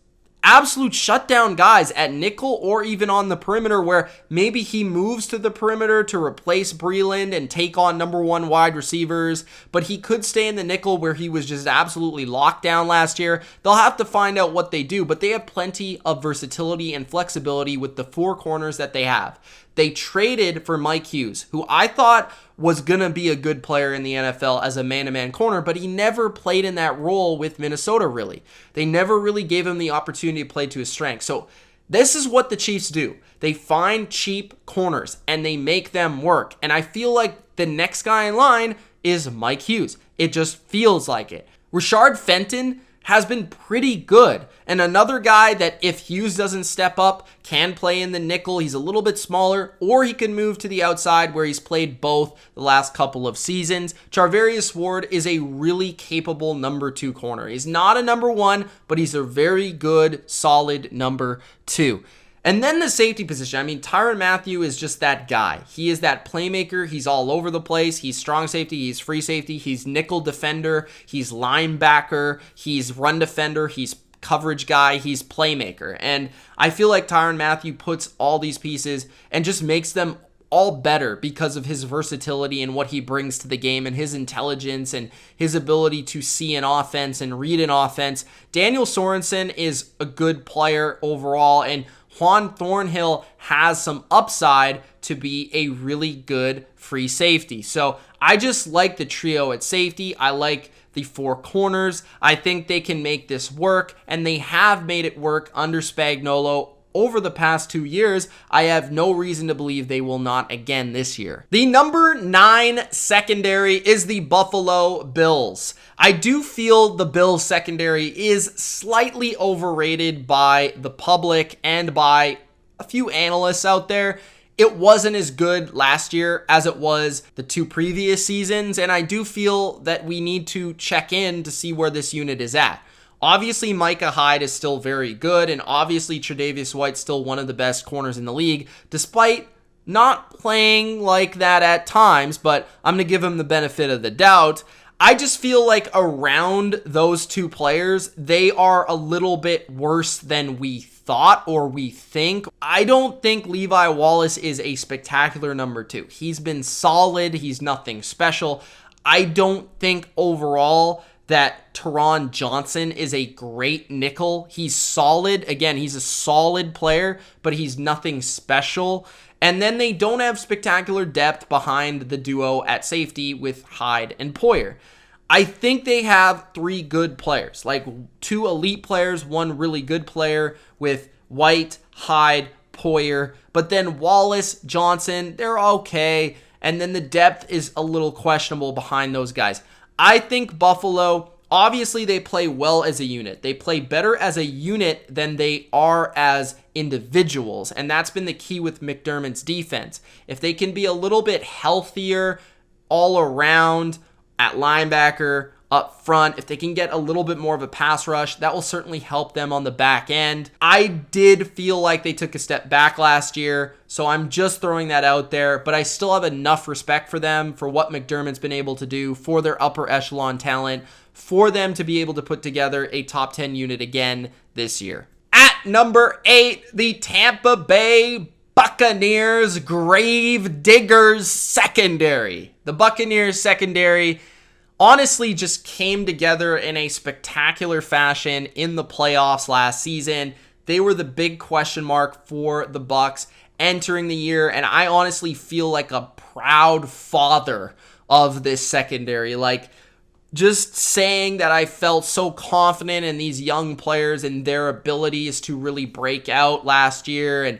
Speaker 1: absolute shutdown guys at nickel or even on the perimeter, where maybe he moves to the perimeter to replace Breeland and take on number 1 wide receivers, but he could stay in the nickel where he was just absolutely locked down last year. They'll have to find out what they do, but they have plenty of versatility and flexibility with the 4 corners that they have. They traded for Mike Hughes, who I thought was going to be a good player in the NFL as a man-to-man corner, but he never played in that role with Minnesota, really. They never really gave him the opportunity to play to his strength. So this is what the Chiefs do. They find cheap corners, and they make them work. And I feel like the next guy in line is Mike Hughes. It just feels like it. Rashard Fenton has been pretty good. And another guy that if Hughes doesn't step up, can play in the nickel. He's a little bit smaller, or he can move to the outside where he's played both the last couple of seasons. Charvarius Ward is a really capable number 2 corner. He's not a number 1, but he's a very good, solid number 2. And then the safety position. I mean, Tyrann Mathieu is just that guy. He is that playmaker. He's all over the place. He's strong safety. He's free safety. He's nickel defender. He's linebacker. He's run defender. He's coverage guy. He's playmaker. And I feel like Tyrann Mathieu puts all these pieces and just makes them all better because of his versatility and what he brings to the game and his intelligence and his ability to see an offense and read an offense. Daniel Sorensen is a good player overall, and Juan Thornhill has some upside to be a really good free safety. So I just like the trio at safety. I like the 4 corners. I think they can make this work, and they have made it work under Spagnuolo over the past 2 years. I have no reason to believe they will not again this year. The number 9 secondary is the Buffalo Bills. I do feel the Bills secondary is slightly overrated by the public and by a few analysts out there. It wasn't as good last year as it was the 2 previous seasons, and I do feel that we need to check in to see where this unit is at. Obviously, Micah Hyde is still very good, and obviously Tre'Davious White's still one of the best corners in the league, despite not playing like that at times, but I'm going to give him the benefit of the doubt. I just feel like around those 2 players, they are a little bit worse than we thought or we think. I don't think Levi Wallace is a spectacular number 2. He's been solid. He's nothing special. I don't think overall that Teron Johnson is a great nickel. He's solid. Again, he's a solid player, but he's nothing special. And then they don't have spectacular depth behind the duo at safety with Hyde and Poyer. I think they have 3 good players, like 2 elite players, 1 really good player with White, Hyde, Poyer. But then Wallace, Johnson, they're okay. And then the depth is a little questionable behind those guys. I think Buffalo, obviously they play well as a unit. They play better as a unit than they are as individuals, and that's been the key with McDermott's defense. If they can be a little bit healthier all around at linebacker, up front. If they can get a little bit more of a pass rush, that will certainly help them on the back end. I did feel like they took a step back last year, so I'm just throwing that out there, but I still have enough respect for them, for what McDermott's been able to do, for their upper echelon talent, for them to be able to put together a top 10 unit again this year. At number 8, the Tampa Bay Buccaneers Grave Diggers secondary. The Buccaneers secondary honestly just came together in a spectacular fashion in the playoffs last season. They were the big question mark for the Bucs entering the year, and I honestly feel like a proud father of this secondary. Like, just saying that I felt so confident in these young players and their abilities to really break out last year and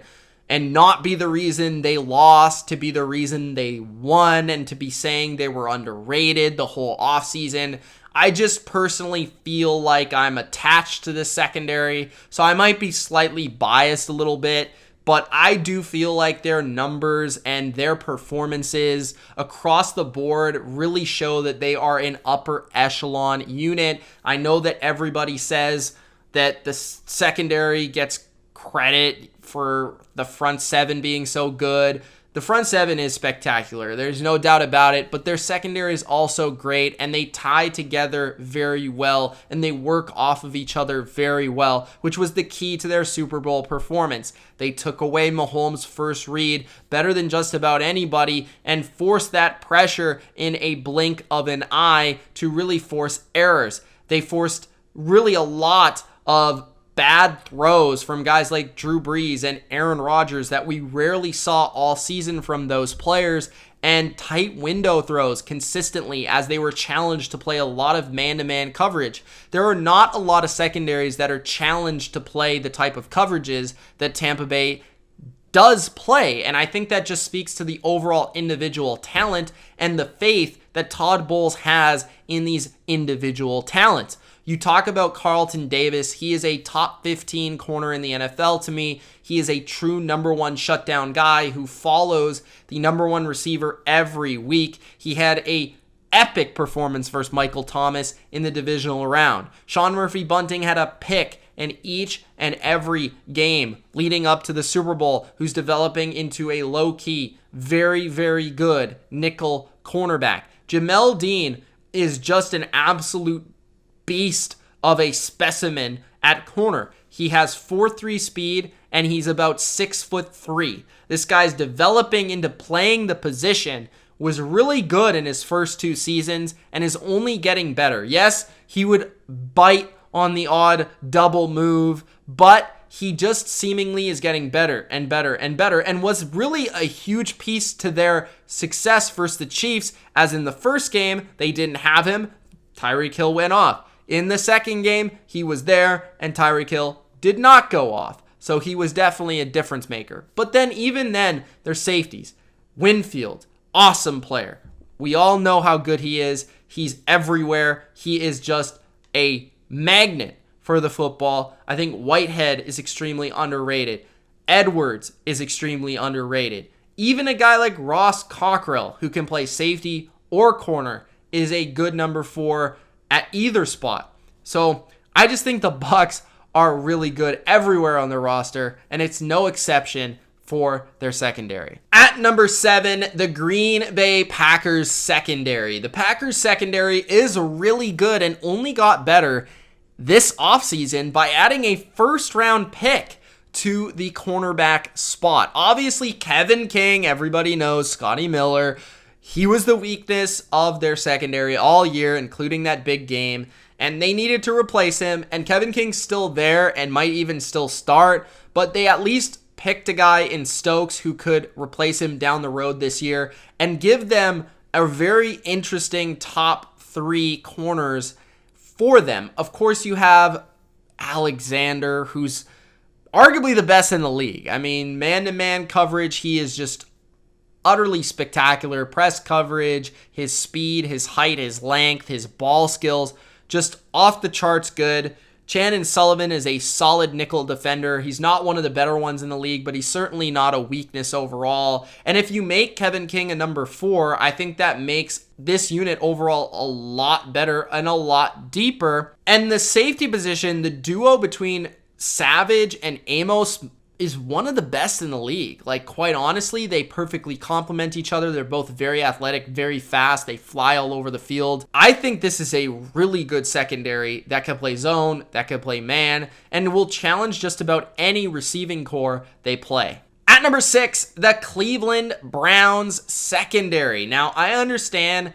Speaker 1: not be the reason they lost, to be the reason they won, and to be saying they were underrated the whole offseason. I just personally feel like I'm attached to this secondary, so I might be slightly biased a little bit, but I do feel like their numbers and their performances across the board really show that they are an upper echelon unit. I know that everybody says that the secondary gets credit for the front seven being so good. The front seven is spectacular. There's no doubt about it, but their secondary is also great, and they tie together very well, and they work off of each other very well, which was the key to their Super Bowl performance. They took away Mahomes' first read better than just about anybody and forced that pressure in a blink of an eye to really force errors. They forced really a lot of bad throws from guys like Drew Brees and Aaron Rodgers that we rarely saw all season from those players, and tight window throws consistently as they were challenged to play a lot of man-to-man coverage. There are not a lot of secondaries that are challenged to play the type of coverages that Tampa Bay does play, and I think that just speaks to the overall individual talent and the faith that Todd Bowles has in these individual talents. You talk about Carlton Davis. He is a top 15 corner in the NFL to me. He is a true number one shutdown guy who follows the number one receiver every week. He had a epic performance versus Michael Thomas in the divisional round. Sean Murphy-Bunting had a pick in each and every game leading up to the Super Bowl, who's developing into a low-key, very, very good nickel cornerback. Jamel Dean is just an absolute beast of a specimen at corner. He has 4.3 speed and he's about 6'3". This guy's developing into playing the position, was really good in his first 2 seasons and is only getting better. Yes, he would bite on the odd double move, but he just seemingly is getting better and better and better, and was really a huge piece to their success versus the Chiefs, as in the first game, they didn't have him. Tyreek Hill went off. In the second game, he was there, and Tyreek Hill did not go off. So he was definitely a difference maker. But then, even then, their safeties. Winfield, awesome player. We all know how good he is. He's everywhere. He is just a magnet for the football. I think Whitehead is extremely underrated. Edwards is extremely underrated. Even a guy like Ross Cockrell, who can play safety or corner, is a good number 4 at either spot. So I just think the Bucs are really good everywhere on their roster, and it's no exception for their secondary. At number 7, the Green Bay Packers secondary. The Packers secondary is really good and only got better this offseason by adding a first-round pick to the cornerback spot. Obviously, Kevin King, everybody knows, Scotty Miller, he was the weakness of their secondary all year, including that big game, and they needed to replace him, and Kevin King's still there and might even still start, but they at least picked a guy in Stokes who could replace him down the road this year and give them a very interesting top 3 corners for them. Of course, you have Alexander, who's arguably the best in the league. I mean, man-to-man coverage, he is just utterly spectacular. Press coverage, his speed, his height, his length, his ball skills, just off the charts good. Chandon Sullivan is a solid nickel defender. He's not one of the better ones in the league, but he's certainly not a weakness overall. And if you make Kevin King a number 4, I think that makes this unit overall a lot better and a lot deeper. And the safety position, the duo between Savage and Amos is one of the best in the league. Like, quite honestly, they perfectly complement each other. They're both very athletic, very fast. They fly all over the field. I think this is a really good secondary that can play zone, that can play man, and will challenge just about any receiving core they play. At number 6, the Cleveland Browns secondary. Now, I understand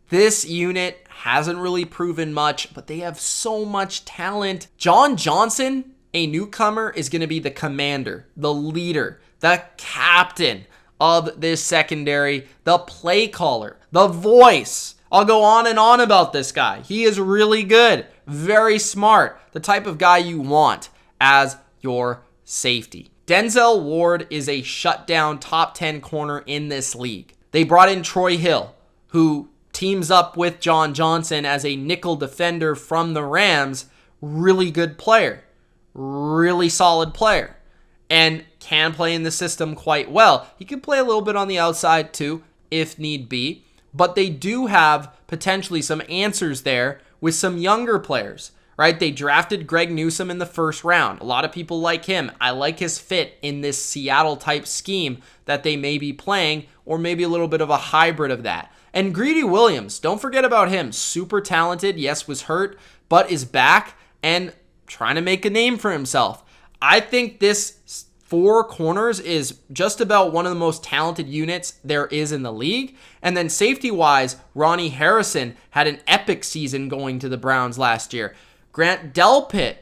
Speaker 1: this unit hasn't really proven much, but they have so much talent. John Johnson, a newcomer, is going to be the commander, the leader, the captain of this secondary, the play caller, the voice. I'll go on and on about this guy. He is really good, very smart, the type of guy you want as your safety. Denzel Ward is a shutdown top 10 corner in this league. They brought in Troy Hill, who teams up with John Johnson as a nickel defender from the Rams. Really good player. Really solid player, and can play in the system quite well. He can play a little bit on the outside too, if need be, but they do have potentially some answers there with some younger players, right? They drafted Greg Newsome in the first round. A lot of people like him. I like his fit in this Seattle type scheme that they may be playing, or maybe a little bit of a hybrid of that. And Greedy Williams, don't forget about him. Super talented, yes, was hurt, but is back and trying to make a name for himself. I think this 4 corners is just about one of the most talented units there is in the league. And then safety-wise, Ronnie Harrison had an epic season going to the Browns last year. Grant Delpit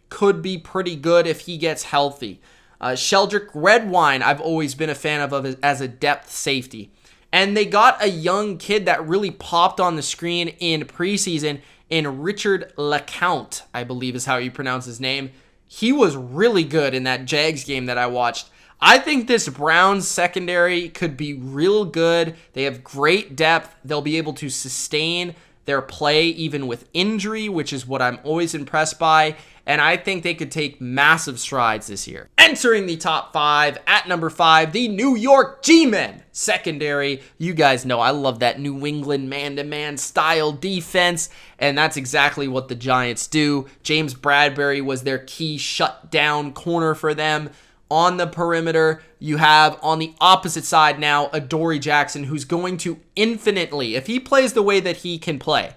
Speaker 1: could be pretty good if he gets healthy. Sheldrick Redwine, I've always been a fan of as a depth safety. And they got a young kid that really popped on the screen in preseason in Richard LeCount, I believe is how you pronounce his name. He was really good in that Jags game that I watched. I think this Browns secondary could be real good. They have great depth. They'll be able to sustain their play even with injury, which is what I'm always impressed by. And I think they could take massive strides this year. Entering the top 5, at number 5, the New York G-Men secondary. You guys know I love that New England man-to-man style defense, and that's exactly what the Giants do. James Bradbury was their key shutdown corner for them. On the perimeter, you have on the opposite side now Adoree Jackson, who's going to infinitely, if he plays the way that he can play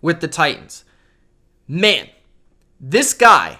Speaker 1: with the Titans, man, this guy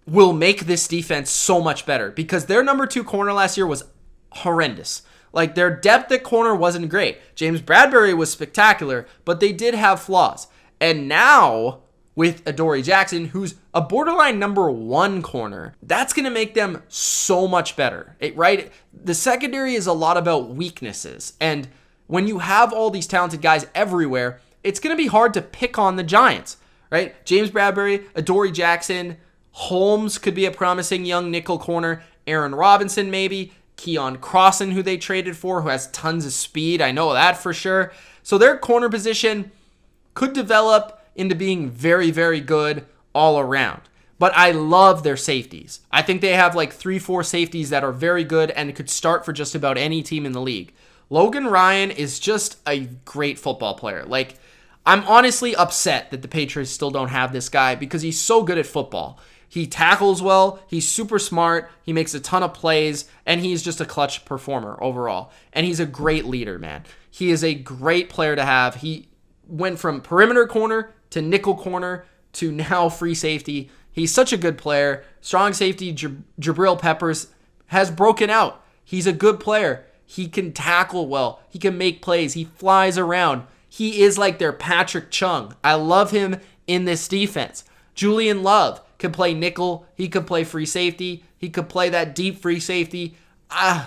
Speaker 1: will make this defense so much better, because their number 2 corner last year was horrendous. Like, their depth at corner wasn't great. James Bradbury was spectacular, but they did have flaws. And now, with Adoree Jackson, who's a borderline number 1 corner, that's going to make them so much better, right? The secondary is a lot about weaknesses. And when you have all these talented guys everywhere, it's going to be hard to pick on the Giants, right? James Bradbury, Adoree Jackson, Holmes could be a promising young nickel corner, Aaron Robinson maybe, Keon Crossan, who they traded for, who has tons of speed. I know that for sure. So their corner position could develop into being very, very good all around. But I love their safeties. I think they have like 3-4 safeties that are very good and could start for just about any team in the league. Logan Ryan is just a great football player. Like, I'm honestly upset that the Patriots still don't have this guy, because he's so good at football. He tackles well, he's super smart, he makes a ton of plays, and he's just a clutch performer overall. And he's a great leader, man. He is a great player to have. He went from perimeter corner to nickel corner to now free safety. He's such a good player. Strong safety Jabril Peppers has broken out. He's a good player. He can tackle well. He can make plays. He flies around. He is like their Patrick Chung. I love him in this defense. Julian Love can play nickel. He could play free safety. He could play that deep free safety. I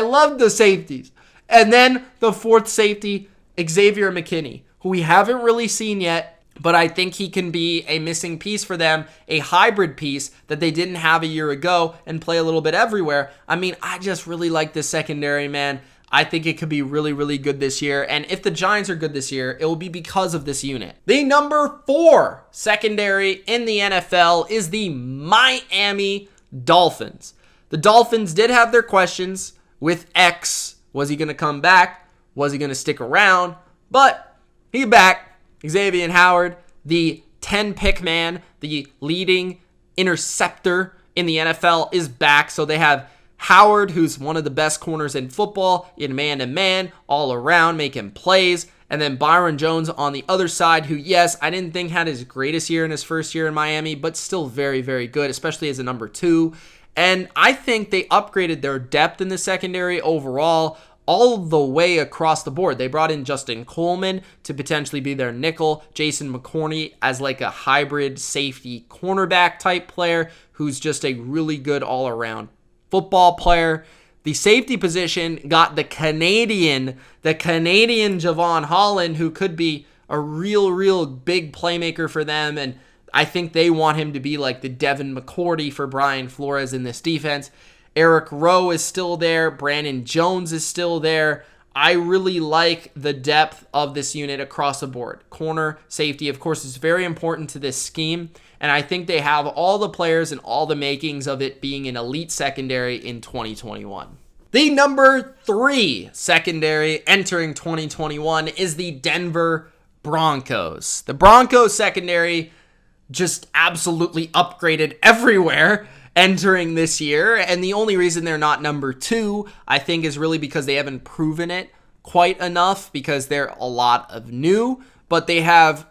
Speaker 1: love the safeties. And then the 4th safety, Xavier McKinney, who we haven't really seen yet, but I think he can be a missing piece for them, a hybrid piece that they didn't have a year ago, and play a little bit everywhere. I mean, I just really like this secondary, man. I think it could be really, really good this year. And if the Giants are good this year, it will be because of this unit. The number 4 secondary in the NFL is the Miami Dolphins. The Dolphins did have their questions with X. Was he going to come back? Was he going to stick around? But he's back. Xavier Howard, the 10-pick man, the leading interceptor in the NFL, is back. So they have Howard, who's one of the best corners in football, in man-to-man, all around, making plays. And then Byron Jones on the other side, who, yes, I didn't think had his greatest year in his first year in Miami, but still very, very good, especially as a number 2. And I think they upgraded their depth in the secondary overall, all the way across the board. They brought in Justin Coleman to potentially be their nickel, Jason McCourty as like a hybrid safety cornerback type player who's just a really good all-around football player. The safety position got the Canadian Javon Holland, who could be a real big playmaker for them, and I think they want him to be like the Devin McCourty for Brian Flores in this defense. Eric Rowe is still there. Brandon Jones is still there. I really like the depth of this unit across the board. Corner, safety, of course, is very important to this scheme. And I think they have all the players and all the makings of it being an elite secondary in 2021. The number 3 secondary entering 2021 is the Denver Broncos. The Broncos secondary just absolutely upgraded everywhere entering this year, and the only reason they're not number 2, I think, is really because they haven't proven it quite enough, because they're a lot of new, but they have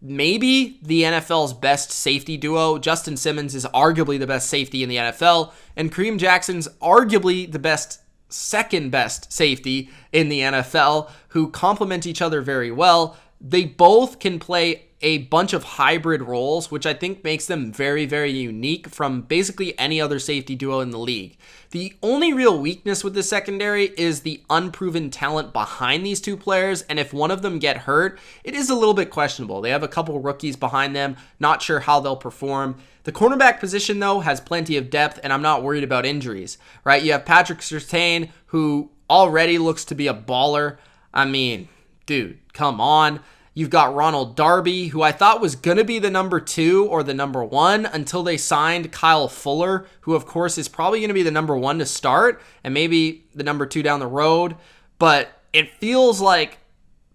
Speaker 1: maybe the NFL's best safety duo. Justin Simmons is arguably the best safety in the NFL, and Kareem Jackson's arguably the second best safety in the NFL, who complement each other very well. They both can play a bunch of hybrid roles, which I think makes them very, very unique from basically any other safety duo in the league. The only real weakness with the secondary is the unproven talent behind these two players, and if one of them get hurt, it is a little bit questionable. They have a couple rookies behind them, not sure how they'll perform. The cornerback position, though, has plenty of depth, and I'm not worried about injuries, right? You have Patrick Surtain, who already looks to be a baller. I mean, dude, come on. You've got Ronald Darby, who I thought was going to be the number 2 or the number 1 until they signed Kyle Fuller, who of course is probably going to be the number 1 to start and maybe the number 2 down the road. But it feels like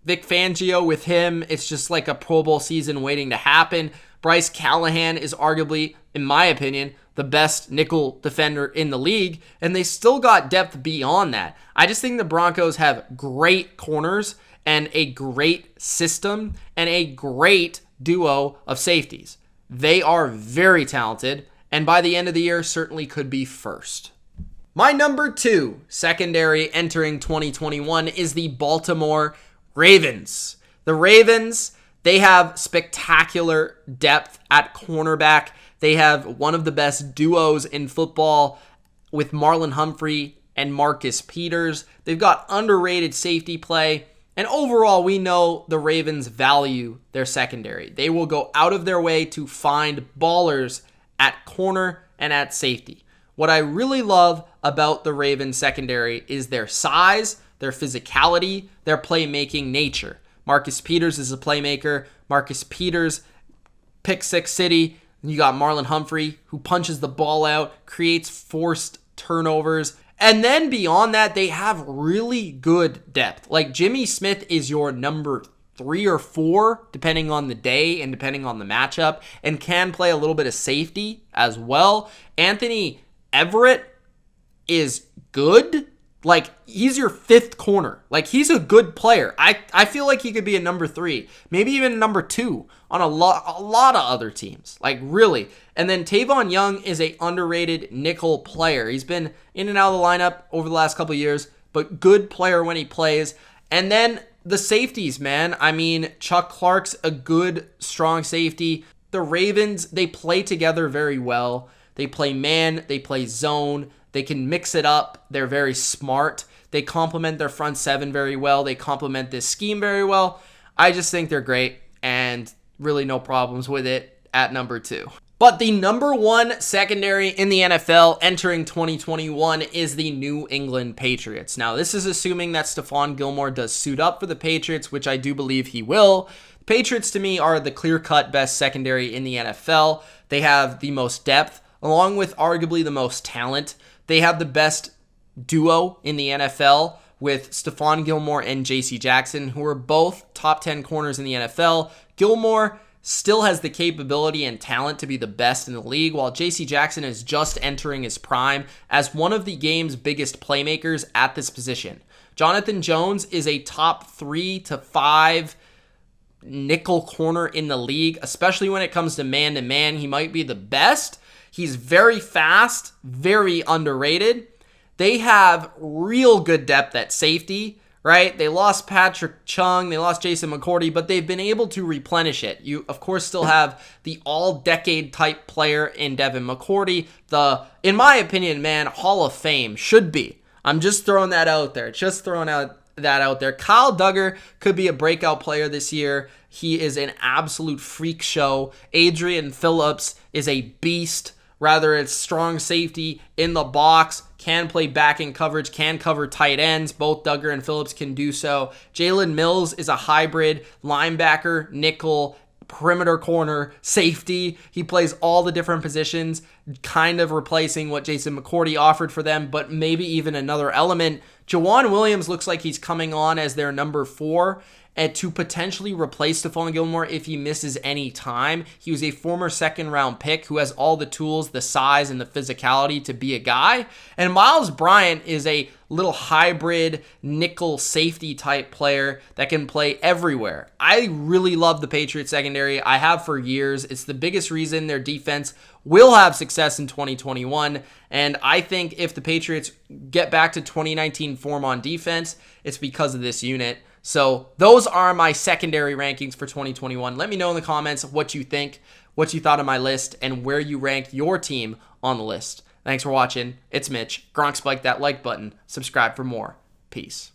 Speaker 1: Vic Fangio with him, it's just like a Pro Bowl season waiting to happen. Bryce Callahan is arguably, in my opinion, the best nickel defender in the league, and they still got depth beyond that. I just think the Broncos have great corners and a great system and a great duo of safeties. They are very talented, and by the end of the year, certainly could be first. My number 2 secondary entering 2021 is the Baltimore Ravens. The Ravens, they have spectacular depth at cornerback. They have one of the best duos in football with Marlon Humphrey and Marcus Peters. They've got underrated safety play. And overall, we know the Ravens value their secondary. They will go out of their way to find ballers at corner and at safety. What I really love about the Ravens secondary is their size, their physicality, their playmaking nature. Marcus Peters is a playmaker. Marcus Peters, pick six city. You got Marlon Humphrey, who punches the ball out, creates forced turnovers. And then beyond that, they have really good depth. Like Jimmy Smith is your number 3 or 4, depending on the day and depending on the matchup, and can play a little bit of safety as well. Anthony Everett is good. Like, he's your 5th corner. Like, he's a good player. I feel like he could be a number 3, maybe even number 2 on a lot of other teams. Like, really. And then Tavon Young is a underrated nickel player. He's been in and out of the lineup over the last couple of years, but good player when he plays. And then the safeties, man. I mean, Chuck Clark's a good, strong safety. The Ravens, they play together very well. They play man, they play zone. They can mix it up. They're very smart. They complement their front 7 very well. They complement this scheme very well. I just think they're great, and really no problems with it at number 2. But the number one secondary in the NFL entering 2021 is the New England Patriots. Now, this is assuming that Stephon Gilmore does suit up for the Patriots, which I do believe he will. The Patriots, to me, are the clear-cut best secondary in the NFL. They have the most depth, along with arguably the most talent. They have the best duo in the NFL with Stephon Gilmore and J.C. Jackson, who are both top 10 corners in the NFL. Gilmore still has the capability and talent to be the best in the league, while J.C. Jackson is just entering his prime as one of the game's biggest playmakers at this position. Jonathan Jones is a top 3 to 5 nickel corner in the league, especially when it comes to man-to-man. He might be the best. He's very fast, very underrated. They have real good depth at safety, right? They lost Patrick Chung, they lost Jason McCourty, but they've been able to replenish it. You, of course, still have the all-decade type player in Devin McCourty. In my opinion, man, Hall of Fame should be. I'm just throwing that out there. Kyle Duggar could be a breakout player this year. He is an absolute freak show. Adrian Phillips is a beast. Rather, it's strong safety in the box, can play back in coverage, can cover tight ends. Both Duggar and Phillips can do so. Jalen Mills is a hybrid linebacker, nickel, perimeter corner, safety. He plays all the different positions, kind of replacing what Jason McCourty offered for them, but maybe even another element. Jawan Williams looks like he's coming on as their number 4. And to potentially replace Stephon Gilmore if he misses any time. He was a former second-round pick who has all the tools, the size, and the physicality to be a guy. And Miles Bryant is a little hybrid nickel safety type player that can play everywhere. I really love the Patriots secondary. I have for years. It's the biggest reason their defense will have success in 2021. And I think if the Patriots get back to 2019 form on defense, it's because of this unit. So those are my secondary rankings for 2021. Let me know in the comments what you think, what you thought of my list, and where you rank your team on the list. Thanks for watching. It's Mitch. Gronk, spike that like button. Subscribe for more. Peace.